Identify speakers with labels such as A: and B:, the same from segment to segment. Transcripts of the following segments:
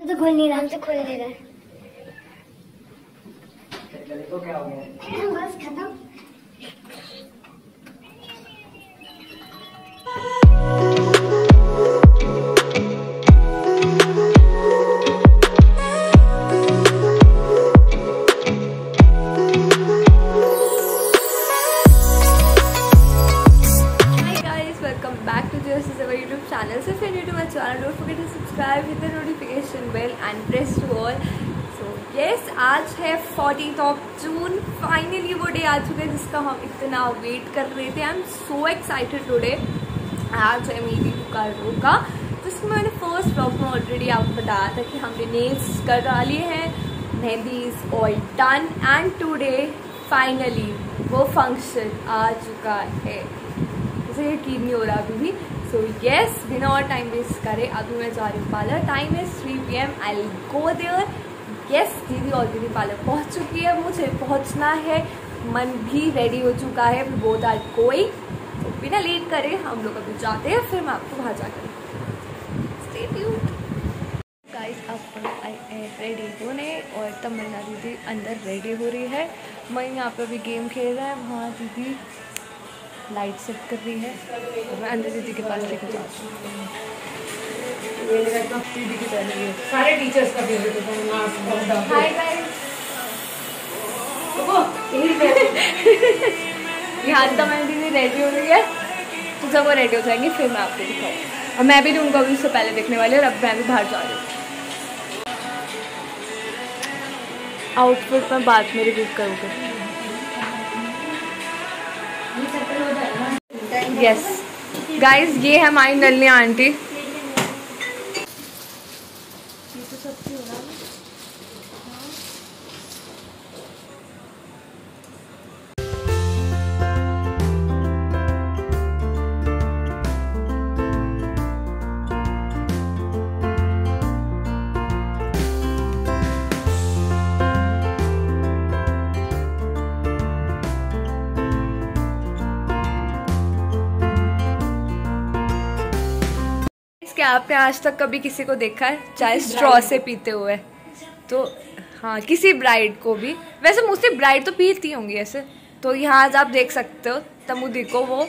A: तो खोल नहीं रहा, हमसे खोल नहीं रहा।
B: तो क्या हो गया?
A: बस खत्म।
C: YouTube channel. So if you're new to my channel, don't forget to subscribe, hit the notification bell and press to all. So yes, आज है 14th of June. Finally वो डे आ चुका है जिसका हम इतना वेट कर रहे थे. I'm so excited today. आज है मेरी दुकानों का, जिसमें मैंने फर्स्ट ब्लॉग में ऑलरेडी आपको बताया था कि हमने नेल्स कर डाली हैं, mehndi is all done and today finally वो फंक्शन आ चुका है. मुझे यकीन नहीं हो रहा अभी भी. सो येस, बिना और टाइम वेस्ट करे अभी मैं जा रही हूँ पार्लर. टाइम है 3 PM. I will go there. Yes, दीदी ऑलरेडी पार्लर पहुँच चुकी है. मुझे पहुँचना है. मन भी रेडी हो चुका है. We both are going. तो बिना लेट करे हम लोग अभी जाते हैं, फिर मैं आपको वहाँ जाकर स्टे ट्यून्ड. गाइस अब आई एम रेडी होने और तमन्ना दीदी अंदर रेडी हो रही है. मैं यहाँ पे अभी गेम खेल रहा है. वहाँ दीदी लाइट सेट कर रही है. मैं अंदर दीदी के पास लेकर जाती हूँ.
B: दीदी की पहले सारे टीचर्स का फेवरेट होता है.
C: Hi guys. यहाँ तो मैं दीदी रेडी हो रही है, तो जब वो रेडी हो जाएंगी फिर मैं आपको दिखाऊँ. और मैं भी उनको अभी उससे पहले देखने वाली हूँ. और अब मैं भी बाहर जा रही हूँ. आउटफिट में बाद में रिव्यू करूँगी. यस गाइस, ये है हमारी नल्ली आंटी. क्या आपने आज तक कभी किसी को देखा है चाय स्ट्रॉ से पीते हुए? तो हाँ, किसी ब्राइड को भी. वैसे मोस्टली ब्राइड तो पीती होंगी ऐसे. तो यहाँ आज आप देख सकते हो तमुदी को वो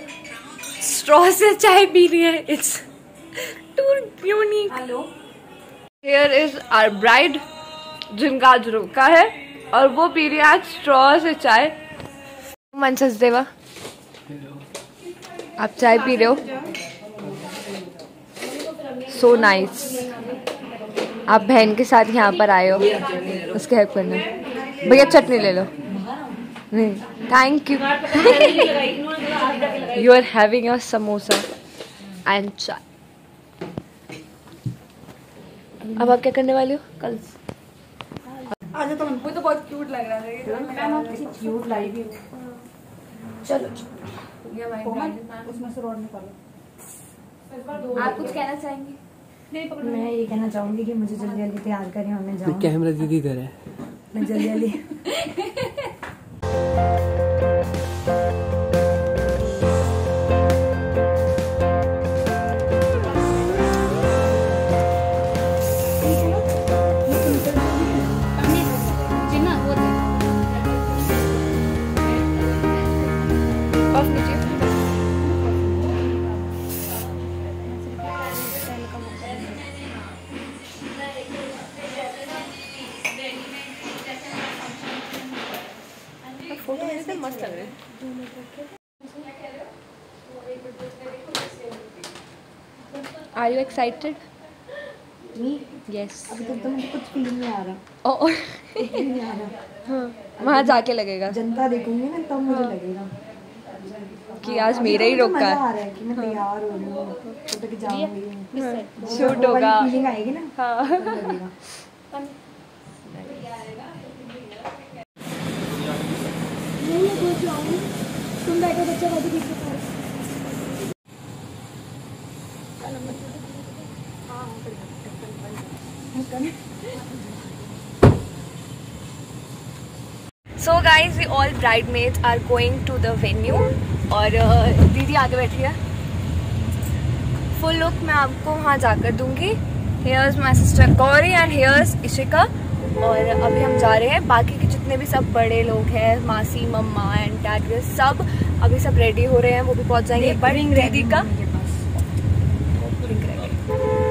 C: स्ट्रॉ से चाय पी रही है. It's too unique. Here is our bride जिनका आज रुका है और वो पी रही है आज स्ट्रॉ से चाय. मन सचदेवा, आप चाय पी रहे हो. So nice. आप बहन के साथ यहाँ पर आए हो उसके हेल्प करने. भैया चटनी ले लो. नहीं thank you. You are having a samosa and chai. अब आप क्या करने वाले हो कल? वो तो बहुत क्यूट लग रहा है.
B: क्यूट लाई.
C: चलो
B: उसमें से रोड निकालो.
C: आप कुछ कहना चाहेंगे?
D: मैं ये कहना चाहूंगी कि मुझे जल्दी जल्दी तैयार करें और मैं जाऊँ.
B: कैमरा दीदी इधर है.
D: मैं जल्दी जल्दी
C: फोटो मेरे से मस्त लग रहे हैं. Are you excited? यस.
D: अभी तक तो मुझे कुछ फील नहीं आ रहा. नहीं आ रहा.
C: हाँ, वहाँ जाके लगेगा.
D: जनता देखूंगी ना तब मुझे लगेगा
C: कि आज मेरा ही रोका
D: है. आ रहा है कि मैं तैयार हो रही हूँ, फोटो की जाऊंगी,
C: शूट होगा.
D: फीलिंग आएगी ना.
C: हाँ.
A: तुम बैठो बच्चा को भी दिखा.
C: So guys, we all bridesmaids are going to the venue. और दीदी आगे बैठी है. फुल लुक मैं आपको वहाँ जाकर दूंगी. Here's my sister Gauri and here's Ishika. और अभी हम जा रहे हैं, बाकी के जितने भी सब बड़े लोग हैं, मासी, मम्मा एंड डैड, सब अभी सब रेडी हो रहे हैं, वो भी पहुंच जाएंगे। बट दीदी का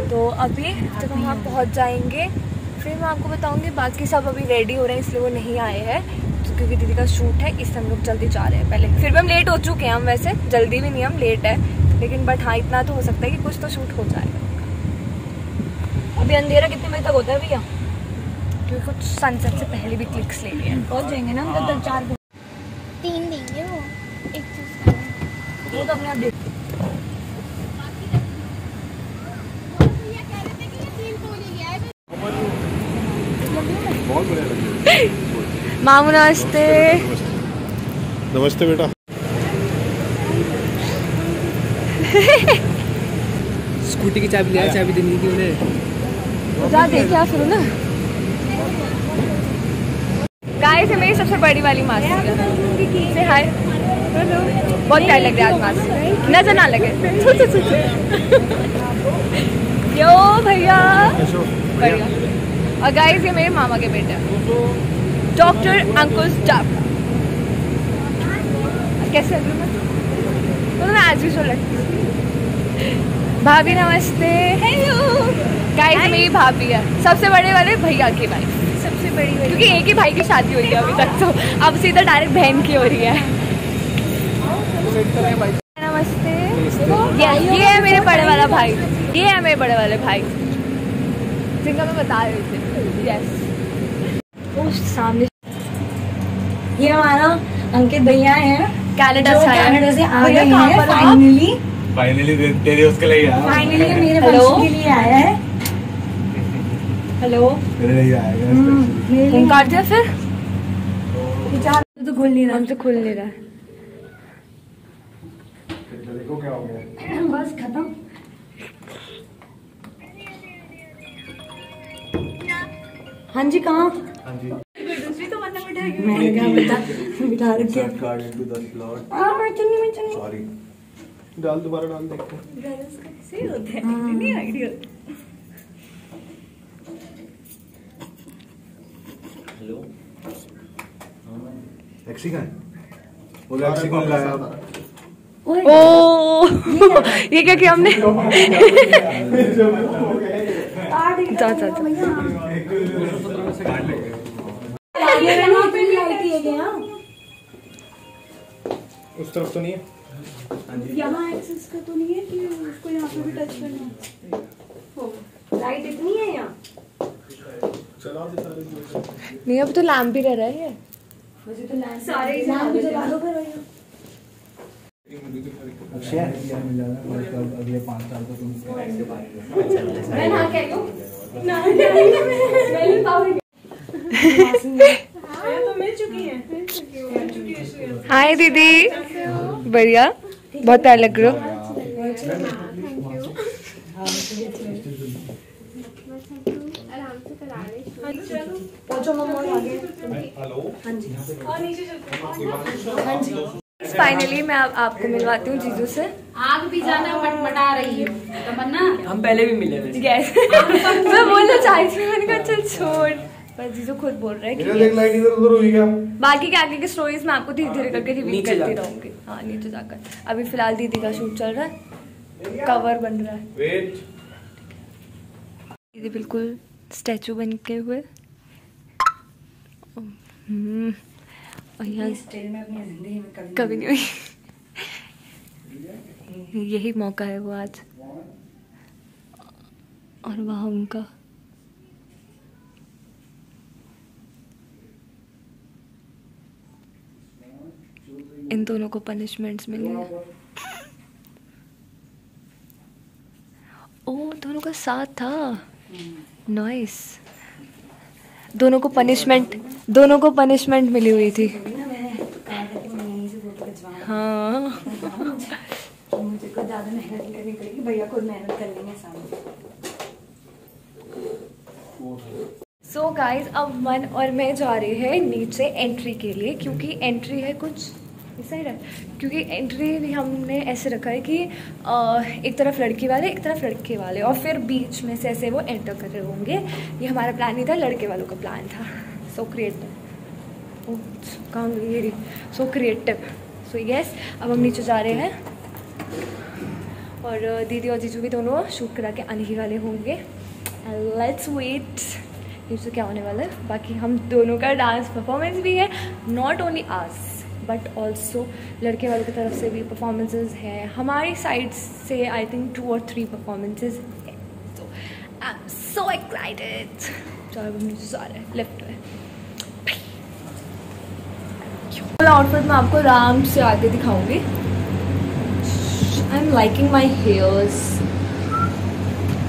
C: तो अभी जब हम वहाँ पहुँच जाएंगे फिर मैं आपको बताऊंगी। बाकी सब अभी रेडी हो रहे हैं, इसलिए वो नहीं आए हैं क्योंकि दीदी का शूट है, इसलिए हम लोग जल्दी जा रहे हैं। पहले फिर भी हम लेट हो चुके हैं, हम वैसे जल्दी भी नहीं, हम लेट है, लेकिन बट हाँ इतना तो हो सकता है कि कुछ तो शूट हो जाएगा। अभी अंधेरा कितने बजे तक होता है भैया? क्योंकि कुछ सनसेट से पहले भी क्लिक्स ले लिए हैं। पहुँच जाएंगे ना हम तक 4
A: 3 देंगे वो, एक चीज
C: वो तो अपने आप देख। मामू नमस्ते।
E: नमस्ते बेटा।
F: स्कूटी की चाबी लिया, चाबी देनी थी उन्हें।
C: जा देखे आप फिर ना। गाइस है मेरी सबसे बड़ी वाली मासी से हाय। बहुत प्यार लग रहा है आज मासी, नजर ना लगे। यो भैया बढ़िया। और गाइस ये मेरे मामा के बेटे डॉक्टर अंकुश चावला। कैसे लग रही हूँ तो मैं आज यूजुअल लगती हूँ। भाभी नमस्ते। हेलो गाइस मेरी भाभी है, सबसे बड़े वाले भैया की वाइफ, सबसे बड़ी वाली, क्योंकि एक ही भाई की शादी हुई है अभी तक, तो अब सीधा डायरेक्ट बहन की हो रही है। नमस्ते। ये है मेरे बड़े वाला भाई, ये है मेरे बड़े वाले भाई जिनका मैं बता रही थी। यस उस सामने
D: ये हमारा अंकित भैया है,
C: कनाडा
D: से आ गए हैं फाइनली।
E: फाइनली तेरे उसके लिए आया।
D: फाइनली मेरे बच्चे के लिए आया है। हेलो
E: तेरे लिए आएगा।
C: फोन काट दिया फिर
D: तो खुल नहीं रहा,
C: हमसे खुल नहीं रहा है।
E: देखो क्या हो गया।
D: बस खत्म। हाँ जी कहाँ?
E: हाँ जी।
F: दूसरी तो मतलब
D: मैंने क्या बिठा रखी है।
E: Card into the slot.
D: मैं चुन्नी
E: सॉरी। डाल दोबारा डाल देखते हैं।
F: कैसे होते हैं, नहीं आइडिया।
E: हेलो। एक्सी का है? वो एक्सी कौन लाया?
C: ओ ये क्या किया हमने? जा जा जा।
E: उस तरफ तो नहीं है?
D: यहाँ एक्सेस का तो नहीं है कि उसको यहाँ पे भी टच करना है। लाइट इतनी है यहाँ।
C: नहीं अब तो लैम्प भी रह रहा है।
D: मुझे तो सारे लैम्प जला दो फिर भैया।
E: अगले 5 साल तो तुम
D: मैं ना कह लूं ना तो मिल चुकी है।
C: हाय दीदी, बढ़िया, बहुत प्यार लग रहे हो। फाइनली मैं आपको मिलवाती हूँ जीजू से।
B: आग भी जाना मटमटा रही है तमन्ना।
F: हम पहले भी मिले थे।
C: यस मैं बोलना चाहती थी, मैंने कहा चल छोड़, पर जीजू खुद बोल रहे हैं कि
E: देख लाइट इधर उधर हुई क्या?
C: बाकी के आगे की स्टोरीज मैं आपको धीरे धीरे करके रिवील
F: नीचे
C: करती
F: जाकर।
C: रहूंगी। हाँ नीचे जाकर। अभी फिलहाल दीदी का शूट चल रहा है, कवर बन रहा है।
E: वेट।
C: दीदी बिल्कुल स्टैचू बन के हुए। और यहाँ कभी नहीं हुई। यही मौका है वो आज। और वहाँ उनका इन दोनों को पनिशमेंट्स मिली है। ओ दोनों का साथ था। नाइस। दोनों को पनिशमेंट मिली हुई थी। हाँ
D: मुझे को ज्यादा मेहनत नहीं करनी पड़ेगी, भैया खुद मेहनत कर लेंगे सामने।
C: सो गाइज अब मन और मैं जा रहे हैं नीचे एंट्री के लिए, क्योंकि एंट्री है कुछ इस साइड है, क्योंकि एंट्री भी हमने ऐसे रखा है कि एक तरफ लड़की वाले एक तरफ लड़के वाले और फिर बीच में से ऐसे वो एंटर कर रहे होंगे। ये हमारा प्लान नहीं था, लड़के वालों का प्लान था। सो क्रिएटिव, ओह कहाँ गई ये रही, सो क्रिएटिव। सो यस, अब हम नीचे जा रहे हैं और दीदी और जीजू भी दोनों शूट करा के आने ही वाले होंगे। लेट्स वेट नीचे क्या होने वाला है। बाकी हम दोनों का डांस परफॉर्मेंस भी है, not only us but also लड़के वालों की तरफ से भी परफॉर्मेंसेज हैं। हमारी साइड से आई थिंक 2 और 3 परफॉर्मेंसेज हैं। सो आई एम सो एक्साइटेड। चलो हम नीचे जा रहे हैं, लेफ्ट में। आउटफिट मैं आपको आराम से आगे दिखाऊंगी। I am liking my hairs.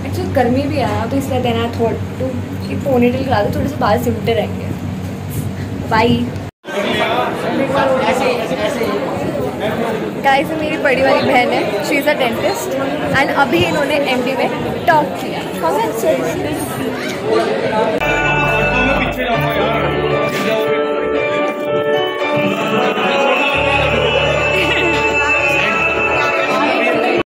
C: Actually गर्मी भी आया तो इसलिए देना थॉट टू कि पोनीटेल करा दो, थोड़े से बाल सिमटे रहेंगे। बाई गाइस, मेरी बड़ी वाली बहन है, she is a dentist and अभी इन्होंने MD में टॉप किया।